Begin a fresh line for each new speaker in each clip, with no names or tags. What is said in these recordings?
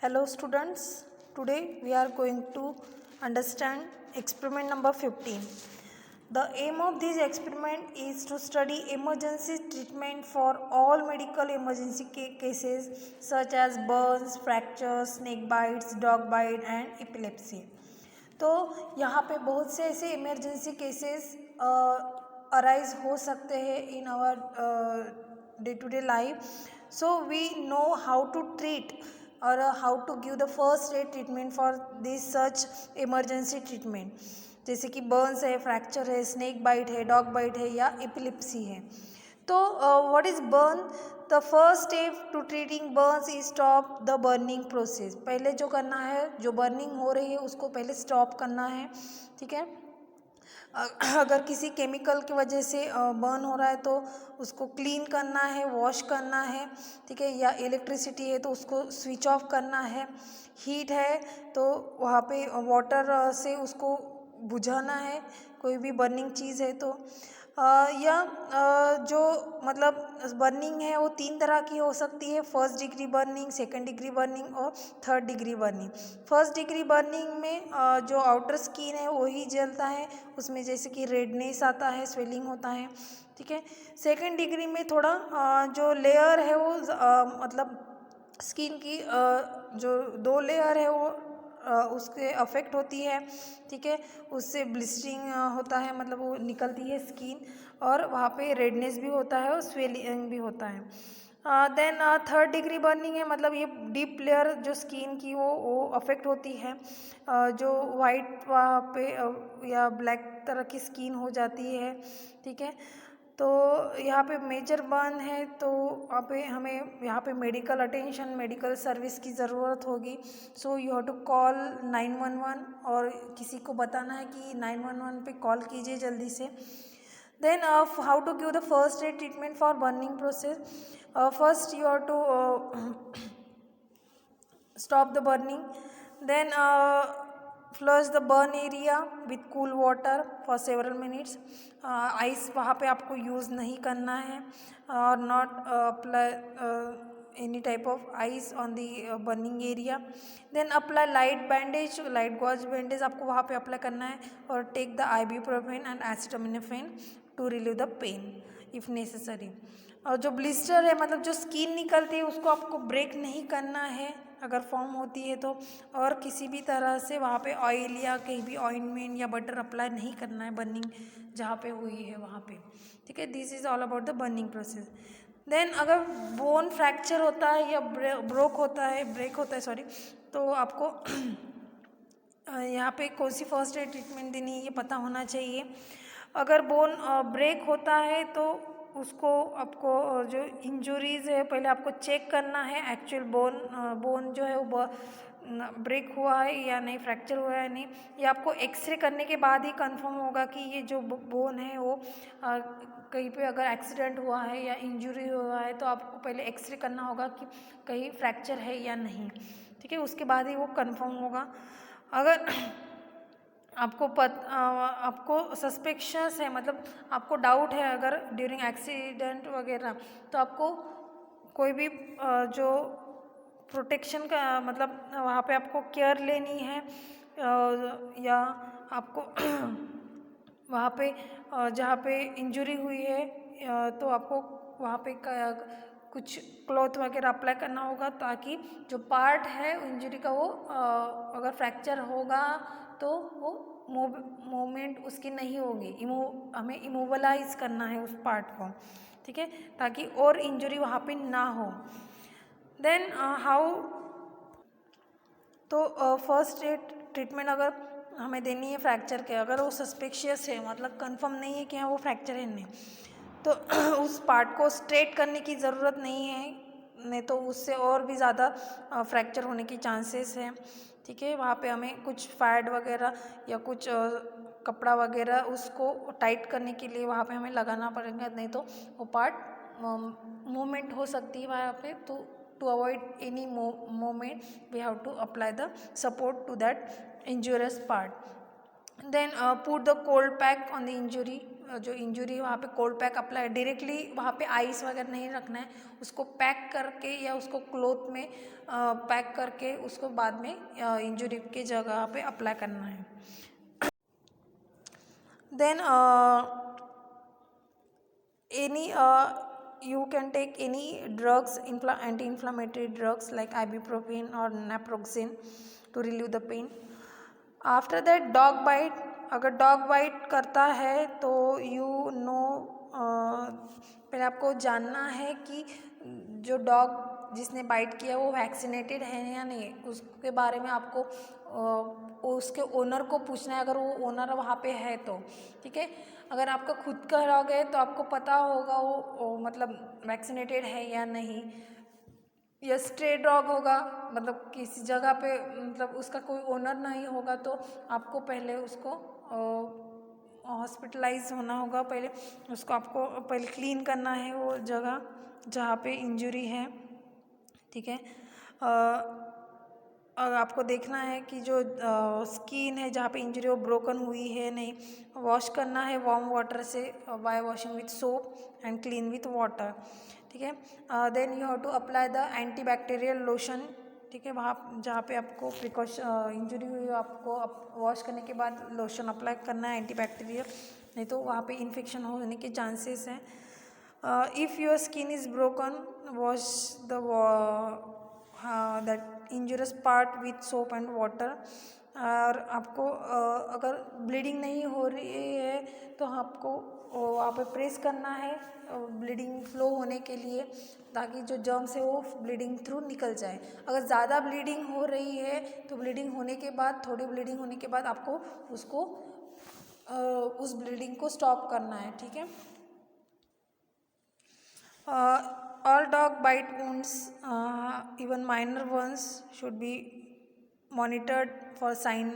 Hello students, today we are going to understand experiment number 15. The aim of this experiment is to study emergency treatment for all medical emergency cases such as burns, fractures, snake bites, dog bite and epilepsy. तो यहाँ पे बहुत से ऐसे emergency cases arise हो सकते हैं in our day to day life. So we know how to treat और how to give the first aid treatment for this such emergency treatment, जैसे कि बर्न्स है, फ्रैक्चर है, स्नेक बाइट है, dog bite है या एपिलेप्सी है. तो what is burn? The first step to treating burns is stop the burning process. पहले जो करना है, जो बर्निंग हो रही है उसको पहले स्टॉप करना है. ठीक है. अगर किसी केमिकल की वजह से बर्न हो रहा है तो उसको क्लीन करना है, वॉश करना है. ठीक है. या इलेक्ट्रिसिटी है तो उसको स्विच ऑफ करना है. हीट है तो वहाँ पे वाटर से उसको बुझाना है, कोई भी बर्निंग चीज़ है तो. या जो मतलब बर्निंग है वो 3 तरह की हो सकती है. First degree burning, second degree burning और third degree burning. First degree burning में जो आउटर स्किन है वही जलता है, उसमें जैसे कि रेडनेस आता है, स्वेलिंग होता है. ठीक है. सेकंड डिग्री में थोड़ा जो लेयर है वो मतलब स्किन की जो 2 लेयर है वो उसके अफेक्ट होती है. ठीक है. उससे ब्लिस्टरिंग होता है, मतलब वो निकलती है स्किन और वहाँ पे रेडनेस भी होता है और स्वेलिंग भी होता है. देन थर्ड डिग्री बर्निंग है, मतलब ये डीप लेयर जो स्किन की वो अफेक्ट होती है. जो वाइट वहाँ पे या ब्लैक तरह की स्किन हो जाती है. ठीक है. तो यहाँ पे मेजर बर्न है तो वहाँ पे हमें यहाँ पे मेडिकल अटेंशन, मेडिकल सर्विस की ज़रूरत होगी. So you have to call 911 और किसी को बताना है कि 911 पे कॉल कीजिए जल्दी से. Then how to give the first aid treatment for burning process. First you have to stop the burning. Then flush the burn area with cool water for several minutes. Ice वहाँ पे आपको use नहीं करना है और not apply any type of ice on the burning area. Then apply light bandage, light gauze bandage आपको वहाँ पे अप्लाई करना है. और take the ibuprofen and acetaminophen to relieve the pain if necessary. और जो ब्लिस्टर है, मतलब जो स्किन निकलती है, उसको आपको ब्रेक नहीं करना है अगर फॉर्म होती है तो. और किसी भी तरह से वहाँ पे ऑयल या कहीं भी ऑइंटमेंट या बटर अप्लाई नहीं करना है बर्निंग जहाँ पे हुई है वहाँ पे. ठीक है. This is all about the burning process. Then अगर बोन फ्रैक्चर होता है या ब्रेक होता है सॉरी, तो आपको यहाँ पे कौन सी फर्स्ट एड ट्रीटमेंट देनी है ये पता होना चाहिए. अगर बोन ब्रेक होता है तो उसको आपको जो इंजुरीज़ है पहले आपको चेक करना है. एक्चुअल बोन जो है वो ब्रेक हुआ है या नहीं, फ्रैक्चर हुआ है नहीं. ये आपको एक्सरे करने के बाद ही कंफर्म होगा कि ये जो बोन है वो कहीं पे अगर एक्सीडेंट हुआ है या इंजरी हुआ है तो आपको पहले एक्सरे करना होगा कि कहीं फ्रैक्चर है या नहीं. ठीक है. उसके बाद ही वो कंफर्म होगा. अगर आपको सस्पेक्शंस है, मतलब आपको डाउट है अगर ड्यूरिंग एक्सीडेंट वगैरह, तो आपको कोई भी जो प्रोटेक्शन का मतलब वहाँ पे आपको केयर लेनी है. या आपको वहाँ पे जहाँ पे इंजरी हुई है तो आपको वहाँ पे कुछ क्लॉथ वगैरह अप्लाई करना होगा ताकि जो पार्ट है इंजरी का वो अगर फ्रैक्चर होगा तो वो मूवमेंट उसकी नहीं होगी. हमें इमोबलाइज करना है उस पार्ट को. ठीक है. ताकि और इंजरी वहाँ पे ना हो. देन हाउ तो फर्स्ट एड ट्रीटमेंट अगर हमें देनी है फ्रैक्चर के, अगर वो सस्पेक्शियस है, मतलब कंफर्म नहीं है कि हाँ वो फ्रैक्चर है नहीं, तो उस पार्ट को स्ट्रेट करने की ज़रूरत नहीं है, नहीं तो उससे और भी ज़्यादा फ्रैक्चर होने की चांसेस हैं. ठीक है. वहाँ पे हमें कुछ पैड वगैरह या कुछ कपड़ा वगैरह उसको टाइट करने के लिए वहाँ पे हमें लगाना पड़ेगा, नहीं तो वो पार्ट मूवमेंट हो सकती है वहाँ पे. तो to avoid any movement we have to apply the support to that injurious part. Then put the cold pack on the injury जो इंजरी है वहाँ पे कोल्ड पैक अप्लाई, डायरेक्टली वहाँ पे आइस वगैरह नहीं रखना है, उसको पैक करके या उसको क्लोथ में पैक करके उसको बाद में इंजरी के जगह पे अप्लाई करना है। Then any you can take any drugs, anti-inflammatory drugs like ibuprofen or naproxen to relieve the pain. After that dog bite, अगर डॉग बाइट करता है तो यू नो, पहले आपको जानना है कि जो डॉग जिसने बाइट किया वो वैक्सीनेटेड है या नहीं, उसके बारे में आपको उसके ओनर को पूछना है, अगर वो ओनर वहाँ पे है तो, ठीक है। अगर आपका खुद का डॉग है तो आपको पता होगा वो मतलब वैक्सीनेटेड है या नहीं। या स्ट्रे डॉग होगा, मतलब किसी जगह पे मतलब उसका कोई ओनर नहीं होगा तो आपको पहले उसको हॉस्पिटलाइज होना होगा, पहले उसको आपको पहले क्लीन करना है वो जगह जहाँ पे इंजरी है, ठीक है। और आपको देखना है कि जो स्किन है जहाँ पे इंजरी वो ब्रोकन हुई है नहीं, वॉश करना है वार्म वाटर से by washing with soap and clean with water, ठीक है। Then you have to apply the antibacterial lotion, ठीक है। वहाँ जहाँ पे आपको प्रिकॉशन इंजरी हुई हो आपको वॉश करने के बाद लोशन अप्लाई करना है एंटीबैक्टीरियल, नहीं तो वहाँ पे इन्फेक्शन होने के चांसेस हैं। If your skin is broken wash the that injurious part with soap and water. और आपको अगर ब्लीडिंग नहीं हो रही है तो आपको वहाँ पे प्रेस करना है ब्लीडिंग फ्लो होने के लिए, ताकि जो जर्म्स है वो ब्लीडिंग थ्रू निकल जाए। अगर ज़्यादा ब्लीडिंग हो रही है तो ब्लीडिंग होने के बाद, थोड़ी ब्लीडिंग होने के बाद आपको उसको उस ब्लीडिंग को स्टॉप करना है, ठीक है। All dog bite wounds, even minor ones, should be monitored for sign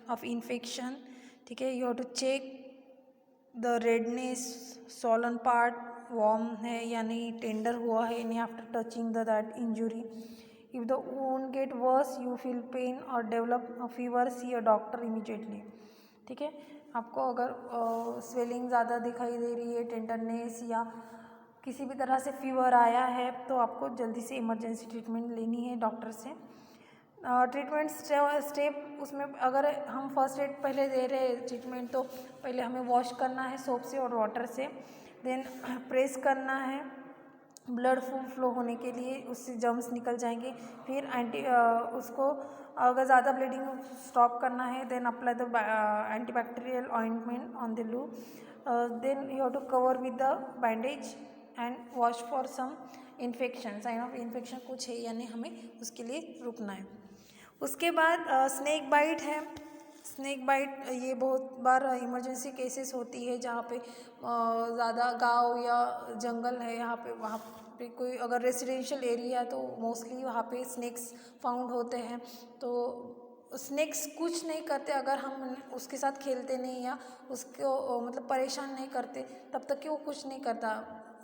of infection, ठीक है। You have to check the redness, swollen part warm है या नहीं, टेंडर हुआ है नहीं after touching the that injury. If the wound get worse, you feel pain or develop a fever, see a doctor immediately, ठीक है। आपको अगर स्वेलिंग ज़्यादा दिखाई दे रही है, टेंडरनेस या किसी भी तरह से फीवर आया है तो आपको जल्दी से इमरजेंसी ट्रीटमेंट लेनी है डॉक्टर से। ट्रीटमेंट स्टेप उसमें अगर हम फर्स्ट एड पहले दे रहे हैं ट्रीटमेंट, तो पहले हमें वॉश करना है सोप से और वाटर से, देन प्रेस करना है ब्लड फ्लो होने के लिए, उससे जर्म्स निकल जाएंगे। फिर उसको अगर ज़्यादा ब्लीडिंग स्टॉप करना है, then apply the antibacterial ointment on the लू, then you have to cover with the bandage and wash for some infection, sign of infection कुछ है या नहीं, हमें उसके लिए रुकना है। उसके बाद स्नेक बाइट है। स्नेक बाइट ये बहुत बार इमरजेंसी केसेस होती है जहाँ पे ज़्यादा गांव या जंगल है, यहाँ पे वहाँ पे कोई अगर रेसिडेंशियल एरिया तो मोस्टली वहाँ पे स्नेक्स फाउंड होते हैं। तो स्नेक्स कुछ नहीं करते अगर हम उसके साथ खेलते नहीं या उसको मतलब परेशान नहीं करते, तब तक कि वो कुछ नहीं करता।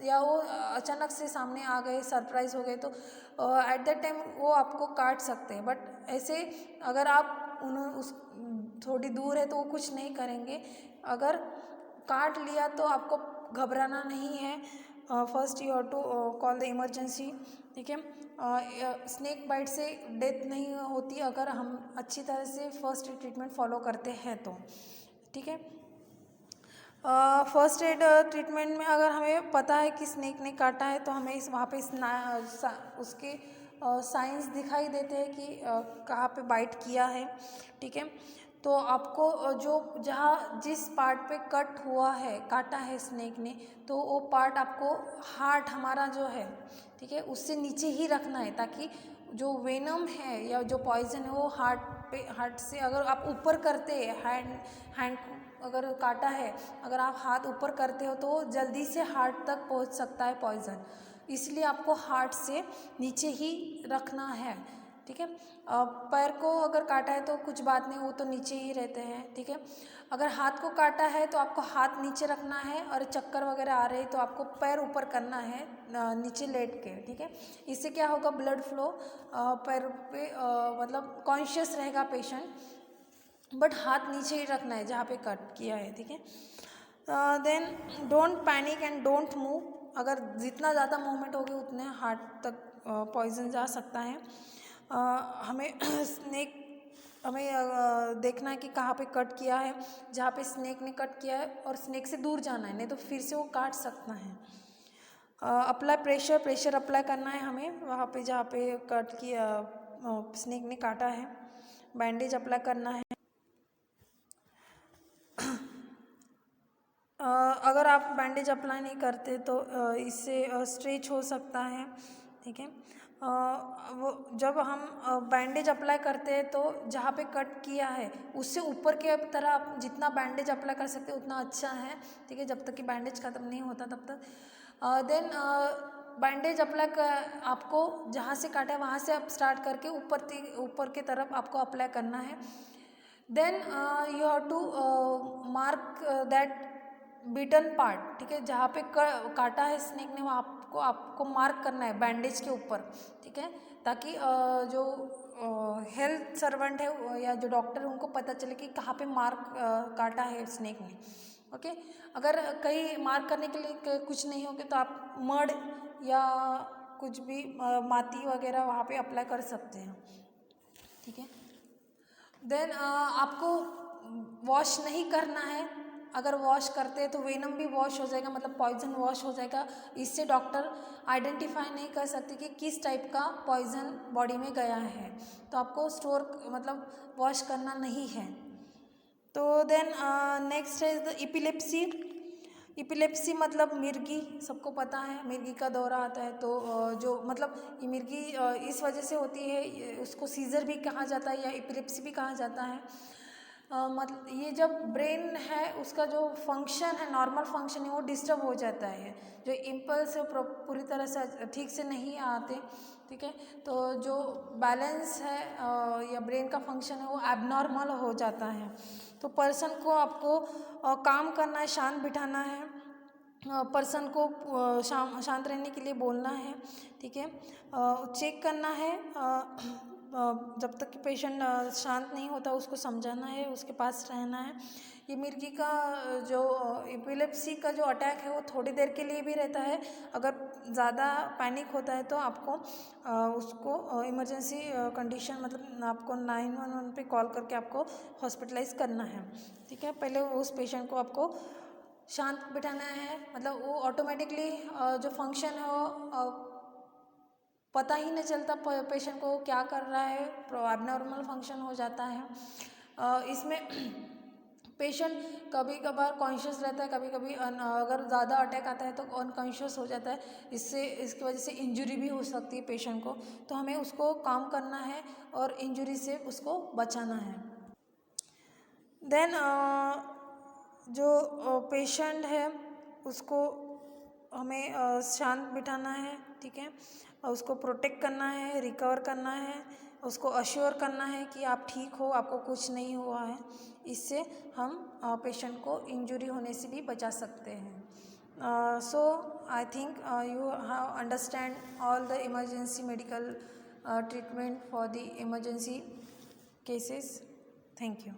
या वो अचानक से सामने आ गए, सरप्राइज हो गए, तो एट दैट टाइम वो आपको काट सकते हैं। बट ऐसे अगर आप उस थोड़ी दूर है तो वो कुछ नहीं करेंगे। अगर काट लिया तो आपको घबराना नहीं है। First you have to call the emergency, ठीक है। स्नेक बाइट से डेथ नहीं होती अगर हम अच्छी तरह से फर्स्ट एड ट्रीटमेंट फॉलो करते हैं तो, ठीक है। फर्स्ट एड ट्रीटमेंट में अगर हमें पता है कि स्नेक ने काटा है तो हमें वहाँ पे उसके साइंस दिखाई देते हैं कि कहाँ पे बाइट किया है, ठीक है। तो आपको जो जहाँ जिस पार्ट पे कट हुआ है, काटा है स्नेक ने, तो वो पार्ट आपको हार्ट हमारा जो है, ठीक है, उससे नीचे ही रखना है, ताकि जो वेनम है या जो पॉइजन है वो हार्ट से अगर आप ऊपर करते हैं, हैंड अगर काटा है, अगर आप हाथ ऊपर करते हो तो जल्दी से हार्ट तक पहुंच सकता है पॉइजन, इसलिए आपको हार्ट से नीचे ही रखना है, ठीक है। पैर को अगर काटा है तो कुछ बात नहीं, वो तो नीचे ही रहते हैं, ठीक है। अगर हाथ को काटा है तो आपको हाथ नीचे रखना है, और चक्कर वगैरह आ रहे हैं तो आपको पैर ऊपर करना है नीचे लेट के, ठीक है। इससे क्या होगा, ब्लड फ्लो पैर पे मतलब कॉन्शियस रहेगा पेशेंट, बट हाथ नीचे ही रखना है जहाँ पे कट किया है, ठीक है। Then don't panic and don't move. अगर जितना ज़्यादा मूवमेंट होगी उतने हार्ट तक पॉइजन जा सकता है। हमें स्नेक हमें देखना है कि कहाँ पे कट किया है, जहाँ पे स्नेक ने कट किया है, और स्नेक से दूर जाना है, नहीं तो फिर से वो काट सकता है। अप्लाई प्रेशर अप्लाई करना है हमें वहाँ पे जहाँ पे कट किया स्नेक ने काटा है। बैंडेज अप्लाई करना है। अगर आप बैंडेज अप्लाई नहीं करते तो इससे स्ट्रेच हो सकता है, ठीक है। वो जब हम बैंडेज अप्लाई करते हैं तो जहाँ पे कट किया है उससे ऊपर के तरह आप जितना बैंडेज अप्लाई कर सकते हैं उतना अच्छा है, ठीक है, जब तक कि बैंडेज ख़त्म नहीं होता तब तक। देन बैंडेज अप्लाई कर आपको जहाँ से काटा है वहाँ से आप स्टार्ट करके ऊपर की तरफ आपको अप्लाई करना है। Then you have to mark that beaten part, ठीक है, जहाँ पे काटा है स्नेक ने वहाँ आपको मार्क करना है बैंडेज के ऊपर, ठीक है, ताकि जो हेल्थ सर्वेंट है या जो डॉक्टर है उनको पता चले कि कहाँ पे मार्क काटा है स्नेक ने। ओके, अगर कहीं मार्क करने के लिए कुछ नहीं होगे तो आप मड या कुछ भी माटी वगैरह वहाँ पे अप्लाई कर सकते हैं, ठीक है। देन आपको वॉश नहीं करना है। अगर वॉश करते हैं तो वेनम भी वॉश हो जाएगा, मतलब पॉइजन वॉश हो जाएगा। इससे डॉक्टर आइडेंटिफाई नहीं कर सकते कि किस टाइप का पॉइजन बॉडी में गया है, तो आपको स्टोर मतलब वॉश करना नहीं है। तो देन नेक्स्ट है द एपिलेप्सी। एपिलेप्सी मतलब मिर्गी, सबको पता है मिर्गी का दौरा आता है, तो जो मतलब ये मिर्गी इस वजह से होती है, उसको सीजर भी कहा जाता है या एपिलेप्सी भी कहा जाता है। मतलब ये जब ब्रेन है उसका जो फंक्शन है, नॉर्मल फंक्शन है, वो डिस्टर्ब हो जाता है, जो इम्पल्स है पूरी तरह से ठीक से नहीं आते, ठीक है। तो जो बैलेंस है या ब्रेन का फंक्शन है वो एबनॉर्मल हो जाता है। तो पर्सन को आपको काम करना है, शांत बिठाना है, पर्सन को शांत रहने के लिए बोलना है, ठीक है। चेक करना है, जब तक कि पेशेंट शांत नहीं होता उसको समझाना है, उसके पास रहना है। ये मिर्गी का जो एपिलेप्सी का जो अटैक है वो थोड़ी देर के लिए भी रहता है। अगर ज़्यादा पैनिक होता है तो आपको उसको इमरजेंसी कंडीशन मतलब आपको 911 पे कॉल करके आपको हॉस्पिटलाइज करना है, ठीक है। पहले उस पेशेंट को आपको शांत बिठाना है, मतलब वो ऑटोमेटिकली जो फंक्शन है वो पता ही नहीं चलता पेशेंट को क्या कर रहा है, एबनॉर्मल फंक्शन हो जाता है। इसमें पेशेंट कभी कभार कॉन्शियस रहता है, कभी कभी अगर ज़्यादा अटैक आता है तो अनकॉन्शियस हो जाता है। इसकी वजह से इंजरी भी हो सकती है पेशेंट को, तो हमें उसको काम करना है और इंजरी से उसको बचाना है। देन जो पेशेंट है उसको हमें शांत बिठाना है, ठीक है, और उसको प्रोटेक्ट करना है, रिकवर करना है, उसको अश्योर करना है कि आप ठीक हो, आपको कुछ नहीं हुआ है। इससे हम पेशेंट को इंजरी होने से भी बचा सकते हैं। So I think you have understand all the emergency medical treatment for the emergency cases. Thank you.